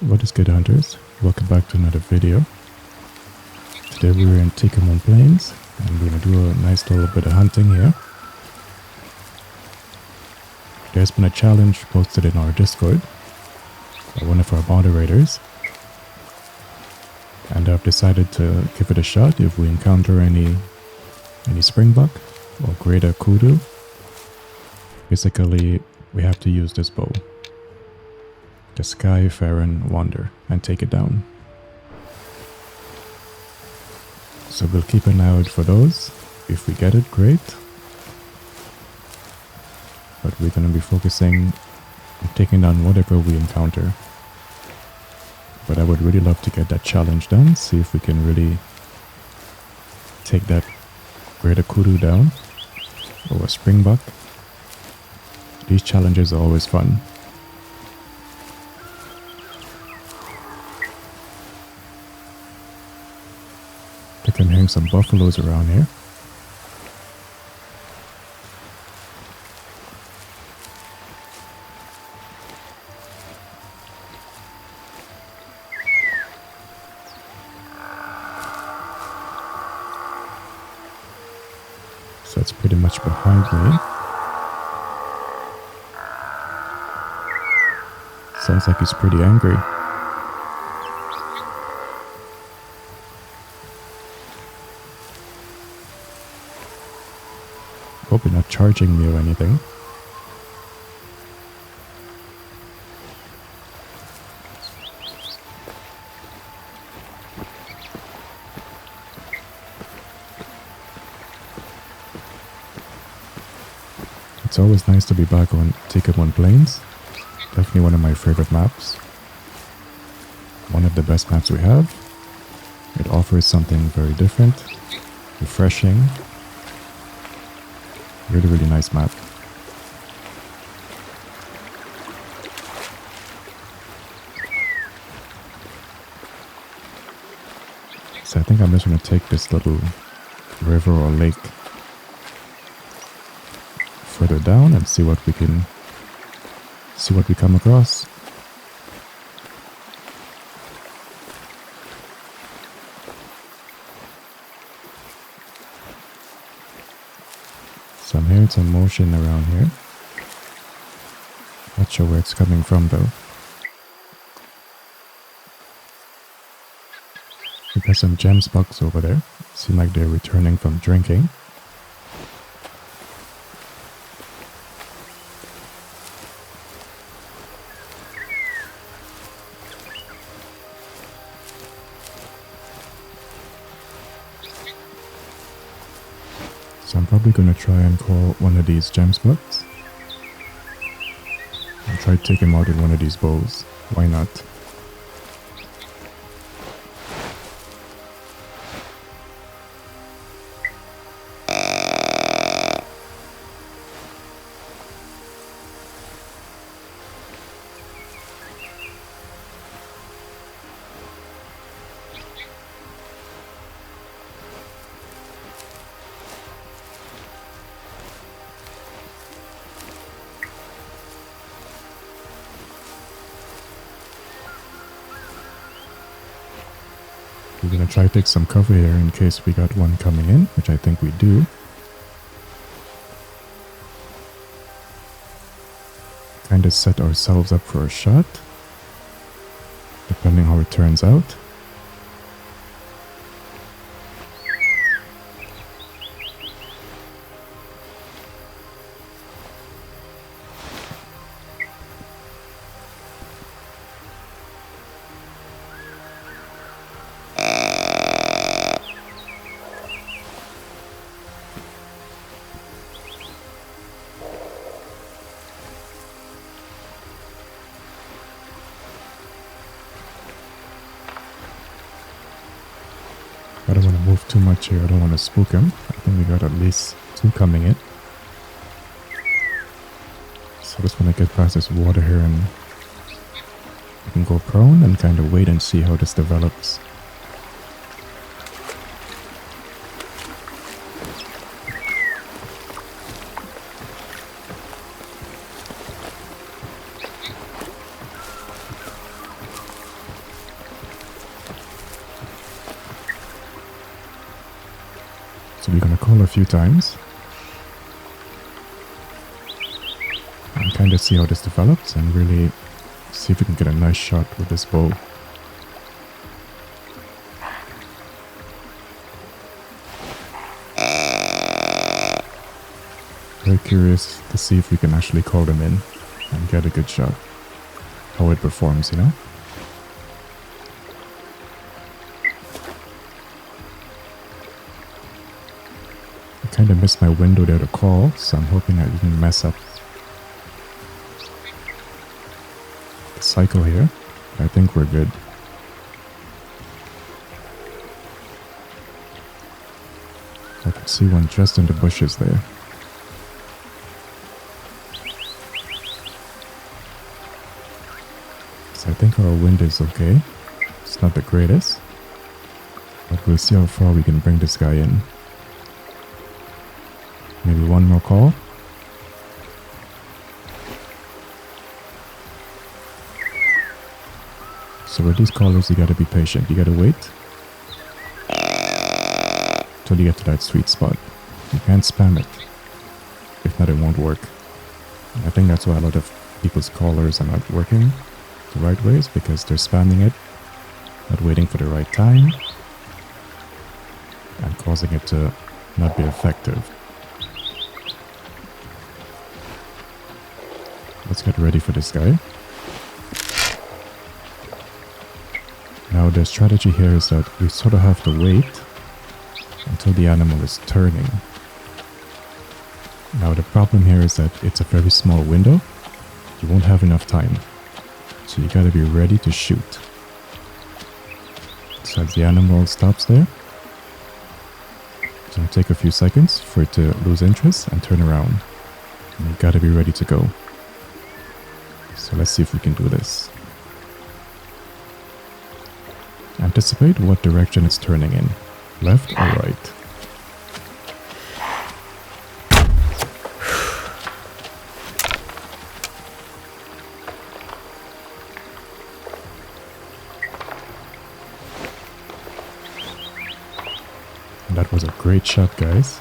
What is good, hunters? Welcome back to another video. Today we're in Tikamon Plains and we're going to do a nice little bit of hunting here. There's been a challenge posted in our Discord by one of our moderators, and I've decided to give it a shot. If we encounter any springbuck or greater kudu, basically we have to use this bow, the Sky Farron Wander, and take it down. So we'll keep an eye out for those. If we get it, great. But we're going to be focusing on taking down whatever we encounter. But I would really love to get that challenge done, see if we can really take that greater kudu down, or a springbuck. These challenges are always fun. I think I'm hearing some buffaloes around here. So it's pretty much behind me. Sounds like he's pretty angry. Hope you're not charging me or anything. It's always nice to be back on Tikamon Plains. Definitely one of my favorite maps. One of the best maps we have. It offers something very different, refreshing. Really, really nice map. So I think I'm just going to take this little river or lake further down and see what we come across. So I'm hearing some motion around here. Not sure where it's coming from though. We got some gemsbucks over there. Seem like they're returning from drinking. So I'm probably going to try and call one of these gemsbucks. I'll try to take him out with one of these bows. Why not? We're going to try to take some cover here in case we got one coming in, which I think we do. Kind of set ourselves up for a shot, depending how it turns out. I don't want to move too much here. I don't want to spook him. I think we got at least two coming in. So I just want to get past this water here and we can go prone and kind of wait and see how this develops. So we're gonna call a few times and kind of see how this develops and really see if we can get a nice shot with this bow. Very curious to see if we can actually call them in and get a good shot. How it performs, you know? I kind of missed my window there to call, so I'm hoping I didn't mess up the cycle here. I think we're good. I can see one just in the bushes there. So I think our wind is okay. It's not the greatest, but we'll see how far we can bring this guy in. Maybe one more call. So with these callers, you gotta be patient. You gotta wait till you get to that sweet spot. You can't spam it. If not, it won't work. And I think that's why a lot of people's callers are not working the right ways, because they're spamming it, not waiting for the right time, and causing it to not be effective. Let's get ready for this guy. Now the strategy here is that we sort of have to wait until the animal is turning. Now the problem here is that it's a very small window. You won't have enough time. So you gotta be ready to shoot. So as the animal stops there, it's gonna take a few seconds for it to lose interest and turn around. And you gotta be ready to go. So let's see if we can do this. Anticipate what direction it's turning in, left or right. And that was a great shot, guys.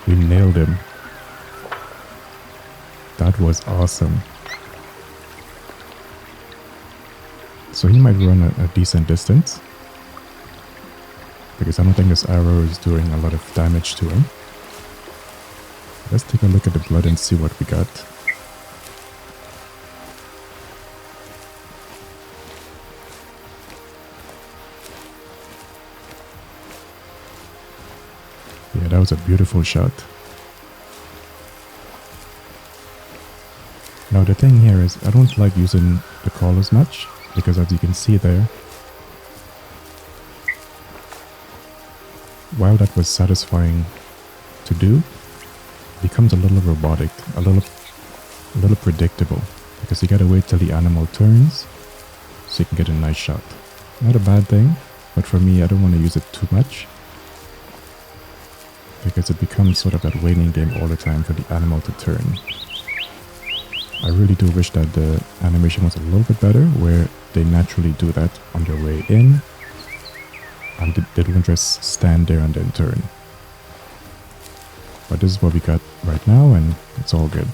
We nailed him. That was awesome. So he might run a decent distance, because I don't think this arrow is doing a lot of damage to him. Let's take a look at the blood and see what we got. Yeah, that was a beautiful shot. Now the thing here is, I don't like using the call as much, because as you can see there, while that was satisfying to do, it becomes a little robotic, a little predictable, because you gotta wait till the animal turns so you can get a nice shot. Not a bad thing, but for me, I don't want to use it too much, because it becomes sort of that waiting game all the time for the animal to turn. I really do wish that the animation was a little bit better, where they naturally do that on their way in, and they don't just stand there and then turn. But this is what we got right now, and it's all good.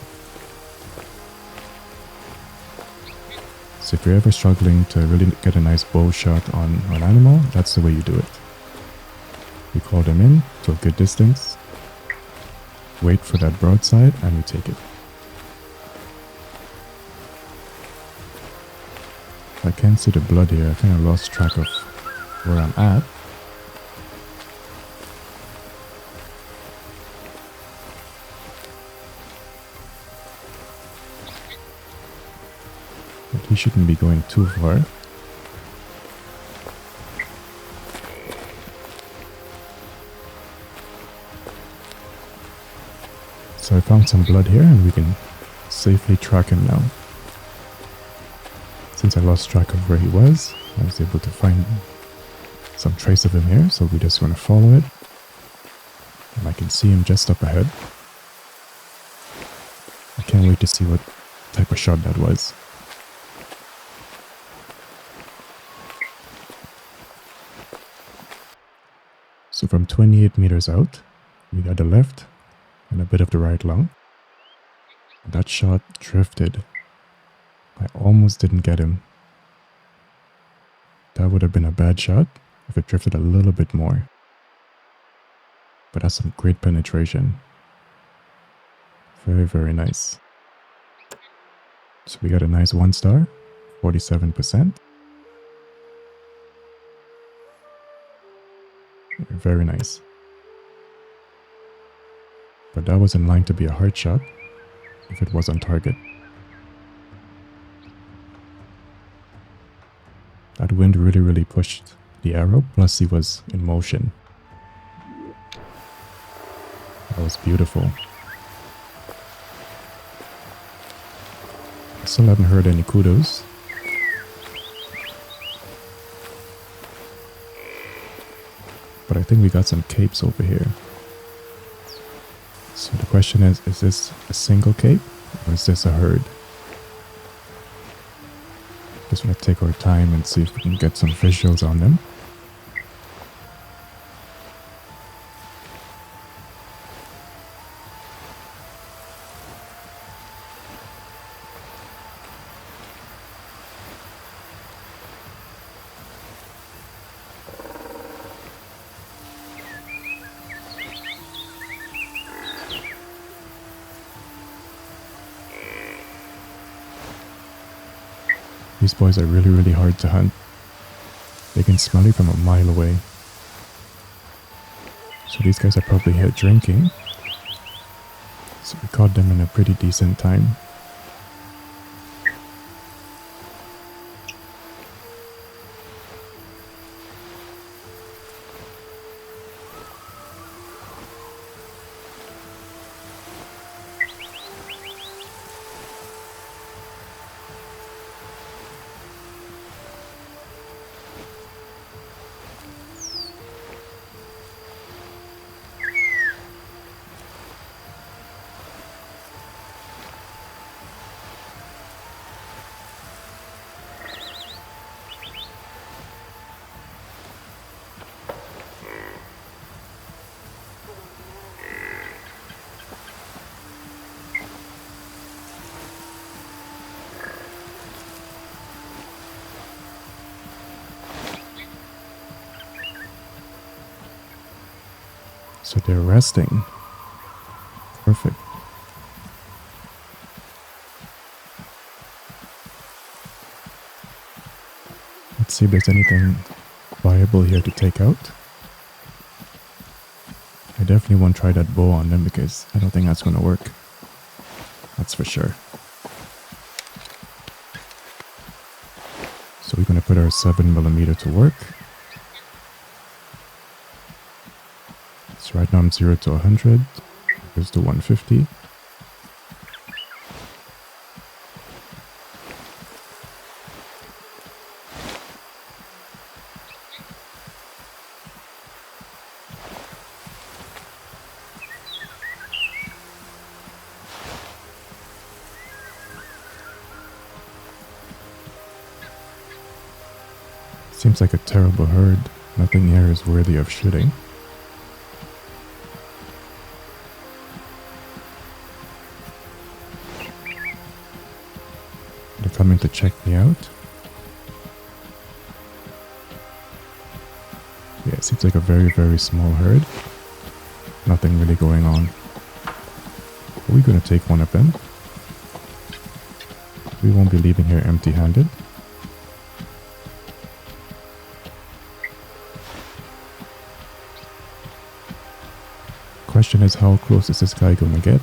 So if you're ever struggling to really get a nice bow shot on an animal, that's the way you do it. You call them in to a good distance, wait for that broadside, and you take it. I can't see the blood here. I kind of lost track of where I'm at. But he shouldn't be going too far. So I found some blood here, and we can safely track him now. Since I lost track of where he was, I was able to find some trace of him here, so we just want to follow it. And I can see him just up ahead. I can't wait to see what type of shot that was. So from 28 meters out, we got the left and a bit of the right lung. That shot drifted. I almost didn't get him. That would have been a bad shot if it drifted a little bit more. But that's some great penetration. Very, very nice. So we got a nice 1 star, 47%. Very nice. But that was in line to be a hard shot if it was on target. That wind really pushed the arrow, plus he was in motion. That was beautiful. I still haven't heard any kudos. But I think we got some capes over here. So the question is this a single cape or is this a herd? Just want to take our time and see if we can get some visuals on them. These boys are really hard to hunt. They can smell you from a mile away. So these guys are probably here drinking. So we caught them in a pretty decent time. So they're resting. Perfect. Let's see if there's anything viable here to take out. I definitely won't try that bow on them because I don't think that's going to work. That's for sure. So we're going to put our 7mm to work. So right now I'm 0 to 100. Goes to 150. Seems like a terrible herd. Nothing here is worthy of shooting. They're coming to check me out. Yeah, it seems like a very small herd. Nothing really going on. Are we going to take one of them? We won't be leaving here empty-handed. Question is, how close is this guy gonna get?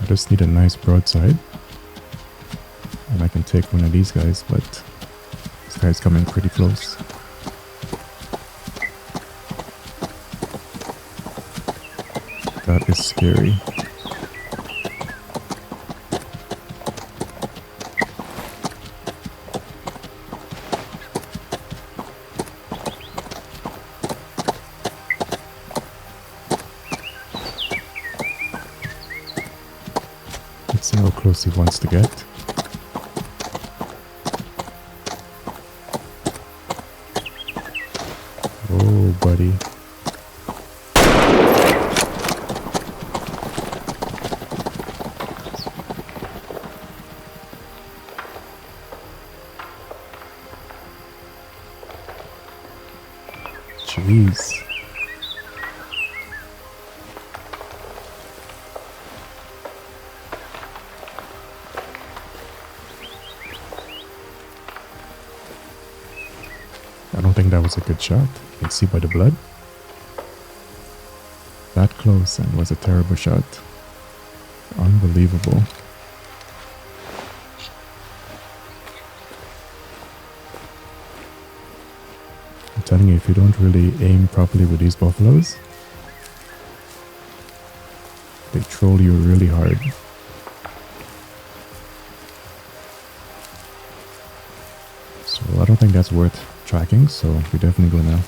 I just need a nice broadside and I can take one of these guys, but this guy's coming pretty close. That is scary. Let's see how close he wants to get. buddy. Jeez. I don't think that was a good shot. You can see by the blood. That close and was a terrible shot. Unbelievable. I'm telling you, if you don't really aim properly with these buffaloes, they troll you really hard. So I don't think that's worth tracking, so we're definitely gonna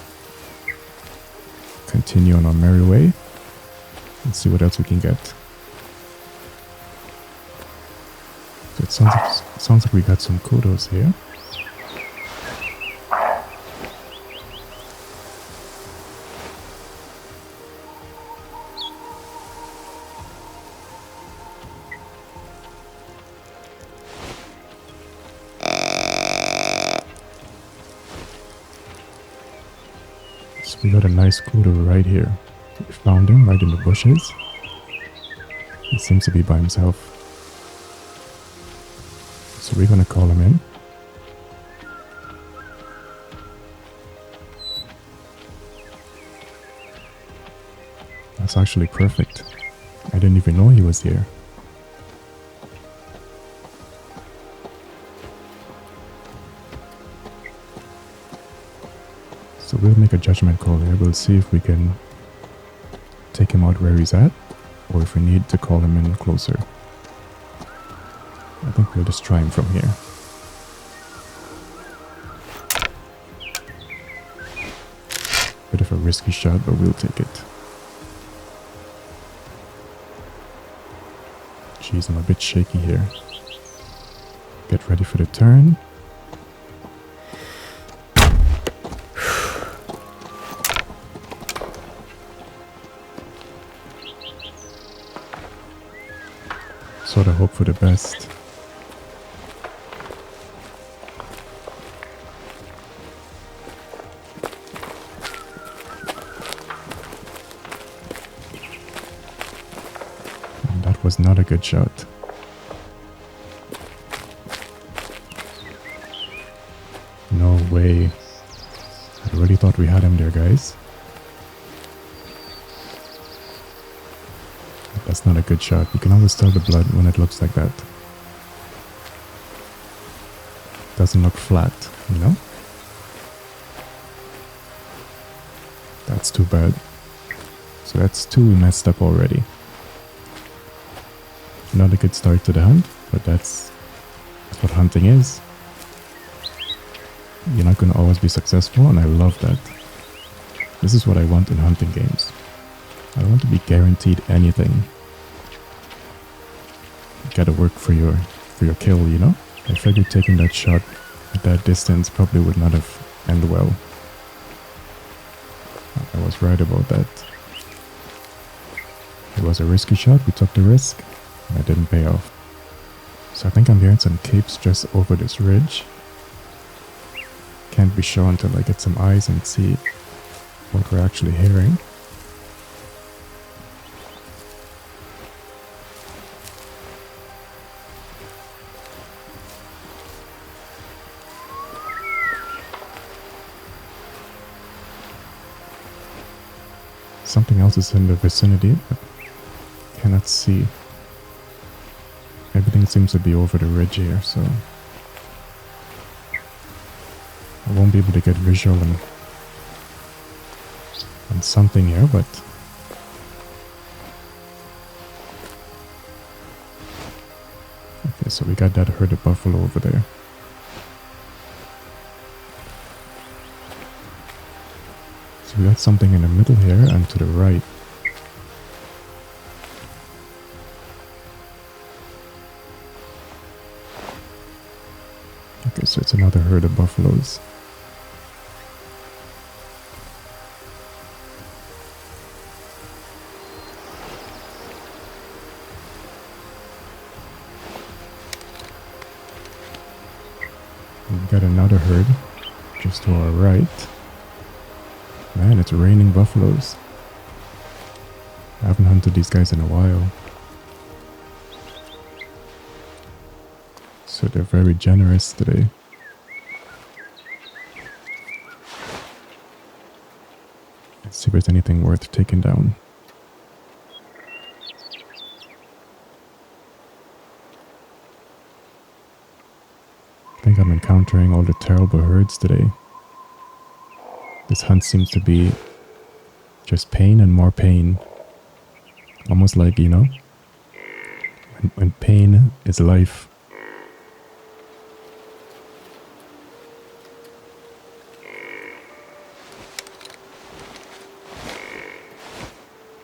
continue on our merry way and see what else we can get. So it sounds like we got some kudos here. So we got a nice kudo right here. We found him right in the bushes. He seems to be by himself. So we're gonna call him in. That's actually perfect. I didn't even know he was here. So we'll make a judgment call here. We'll see if we can take him out where he's at, or if we need to call him in closer. I think we'll just try him from here. Bit of a risky shot, but we'll take it. Jeez, I'm a bit shaky here. Get ready for the turn. Sort of hope for the best. And that was not a good shot. No way. I really thought we had him there, guys. That's not a good shot. You can always tell the blood when it looks like that. Doesn't look flat, you know? That's too bad. So that's 2 we messed up already. Not a good start to the hunt, but that's what hunting is. You're not going to always be successful, and I love that. This is what I want in hunting games. I don't want to be guaranteed anything. You gotta work for your kill, you know? I figured taking that shot at that distance probably would not have ended well. I was right about that. It was a risky shot, we took the risk, and it didn't pay off. So I think I'm hearing some capes just over this ridge. Can't be sure until I get some eyes and see what we're actually hearing. Something else is in the vicinity, but cannot see. Everything seems to be over the ridge here, so I won't be able to get visual on something here, but okay, so we got that herd of buffalo over there. So we got something in the middle here and to the right. Okay, so it's another herd of buffaloes. We've got another herd just to our right. Man, it's raining buffaloes. I haven't hunted these guys in a while. So they're very generous today. Let's see if there's anything worth taking down. I think I'm encountering all the terrible herds today. This hunt seems to be just pain and more pain. Almost like, you know, when pain is life.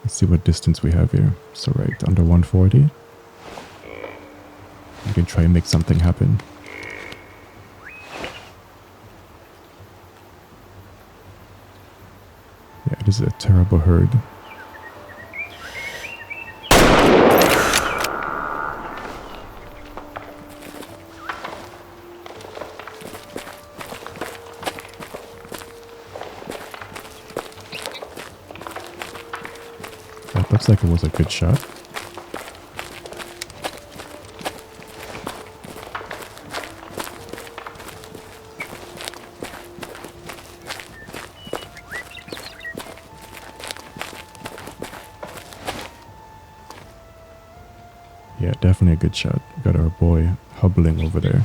Let's see what distance we have here. So right, under 140. We can try and make something happen. Yeah, this is a terrible herd. That looks like it was a good shot. Yeah, definitely a good shot. Got our boy hobbling over there.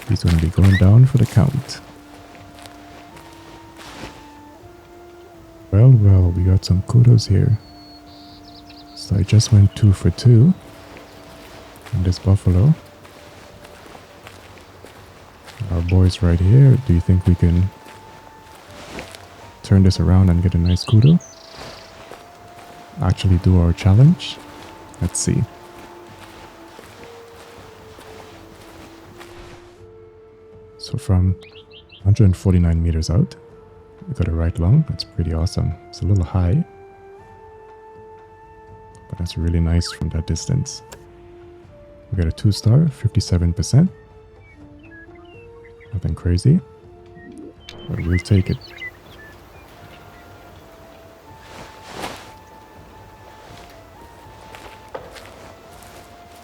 He's going to be going down for the count. Well, we got some kudos here. So I just went 2 for 2 on this buffalo. Our boy's right here. Do you think we can turn this around and get a nice kudo? Actually do our challenge? Let's see. So from 149 meters out, we got a right lung. That's pretty awesome. It's a little high, but that's really nice from that distance. We got a 2-star, 57%. Nothing crazy, but we'll take it.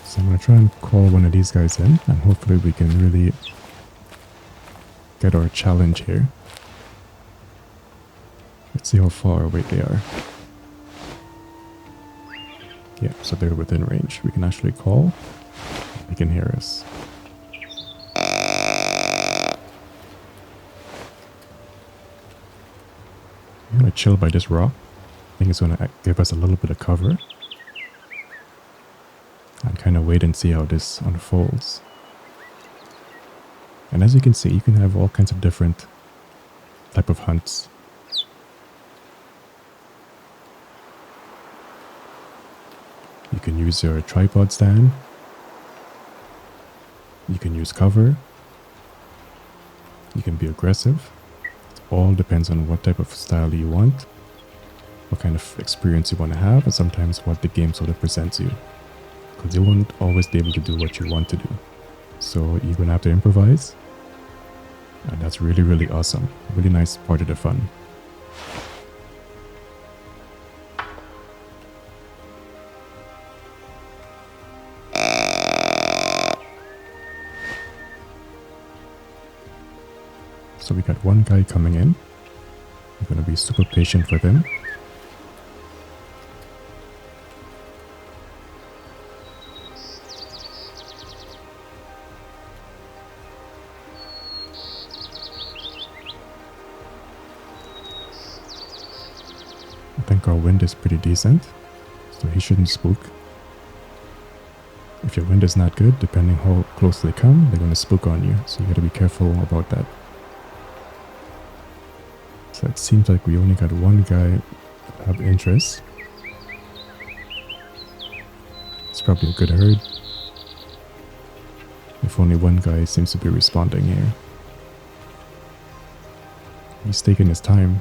So I'm going to try and call one of these guys in, and hopefully we can really get our challenge here. Let's see how far away they are. Yeah, so they're within range. We can actually call. They can hear us. I'm going to chill by this rock. I think it's going to give us a little bit of cover. And kind of wait and see how this unfolds. And as you can see, you can have all kinds of different type of hunts. You can use your tripod stand. You can use cover. You can be aggressive. It all depends on what type of style you want, what kind of experience you want to have, and sometimes what the game sort of presents you. Because you won't always be able to do what you want to do. So you're going to have to improvise. And that's really, really awesome. Really nice part of the fun. So we got one guy coming in. I'm going to be super patient with him. I think our wind is pretty decent, so he shouldn't spook. If your wind is not good, depending how close they come, they're going to spook on you, so you got to be careful about that. So it seems like we only got one guy that have interest. It's probably a good herd. If only one guy seems to be responding here. He's taking his time.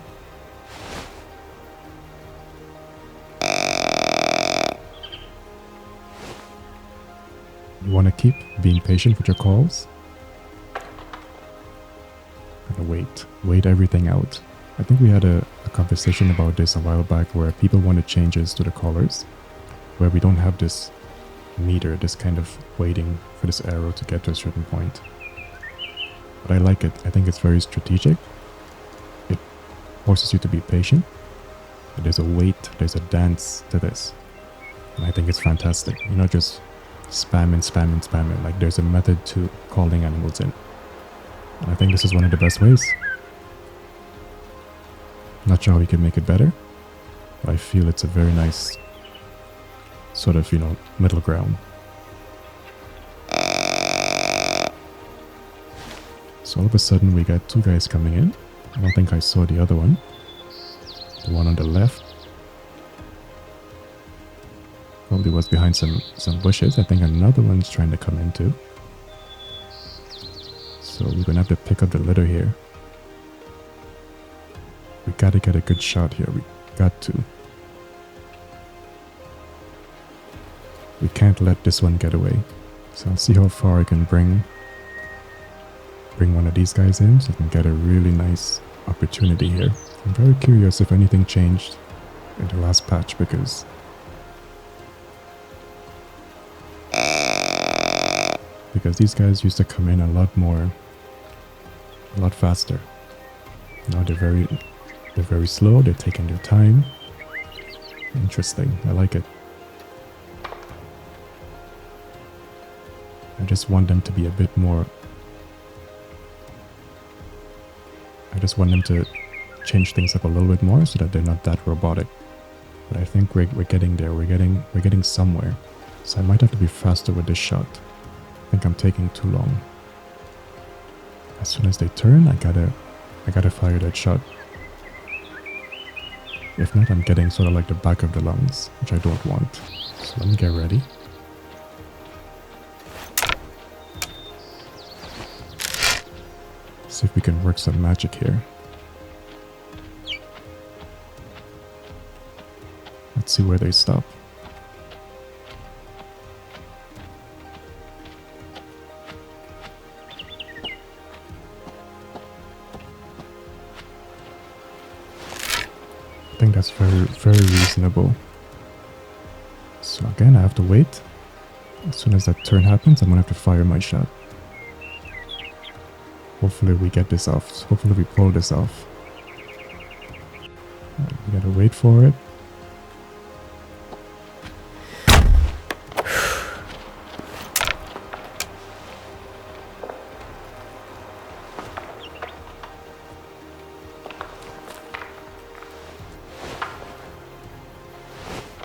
You want to keep being patient with your calls. And wait everything out. I think we had a conversation about this a while back where people wanted changes to the callers, where we don't have this meter, this kind of waiting for this arrow to get to a certain point. But I like it. I think it's very strategic. It forces you to be patient. But there's a wait, there's a dance to this. And I think it's fantastic. You're not just spam and. Like there's a method to calling animals in. And I think this is one of the best ways. Not sure how we can make it better, but I feel it's a very nice sort of, middle ground. So all of a sudden we got two guys coming in. I don't think I saw the other one. The one on the left probably was behind some bushes. I think another one's trying to come in too. So we're gonna have to pick up the litter here. We gotta get a good shot here. We got to. We can't let this one get away. So I'll see how far I can bring one of these guys in so I can get a really nice opportunity here. I'm very curious if anything changed in the last patch because these guys used to come in a lot faster. Now they're very slow, they're taking their time. Interesting, I like it. I just want them to be a bit more... I just want them to change things up a little bit more so that they're not that robotic. But I think we're getting there, we're getting somewhere. So I might have to be faster with this shot. I think I'm taking too long. As soon as they turn, I gotta fire that shot. If not, I'm getting sort of like the back of the lungs, which I don't want. So let me get ready. See if we can work some magic here. Let's see where they stop. I think that's very reasonable. So again, I have to wait. As soon as that turn happens, I'm gonna have to fire my shot. Hopefully we get this off. Hopefully we pull this off. We gotta wait for it.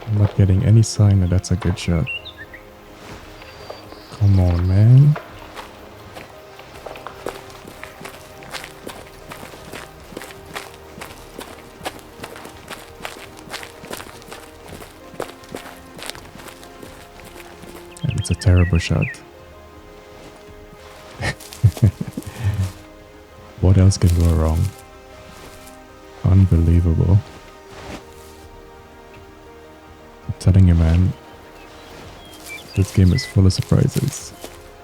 I'm not getting any sign that that's a good shot. Come on, man. And it's a terrible shot. What else can go wrong? Unbelievable. Telling you, man, this game is full of surprises.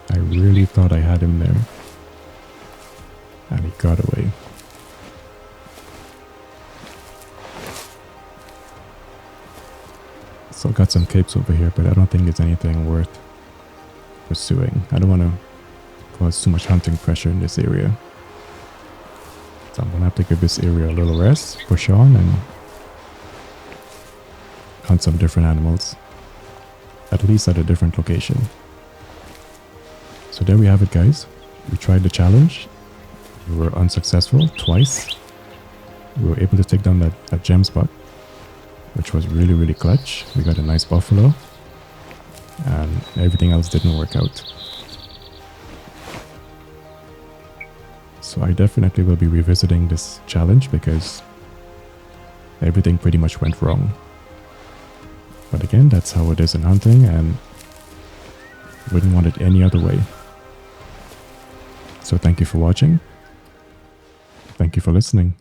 I really thought I had him there, and he got away. Still got some capes over here, but I don't think it's anything worth pursuing. I don't want to cause too much hunting pressure in this area. So I'm gonna have to give this area a little rest, push on, and hunt some different animals, at least at a different location. So there we have it, guys. We tried the challenge. We were unsuccessful twice. We were able to take down that gem spot, which was really clutch. We got a nice buffalo, and everything else didn't work out. So I definitely will be revisiting this challenge because everything pretty much went wrong. But again, that's how it is in hunting, and wouldn't want it any other way. So thank you for watching. Thank you for listening.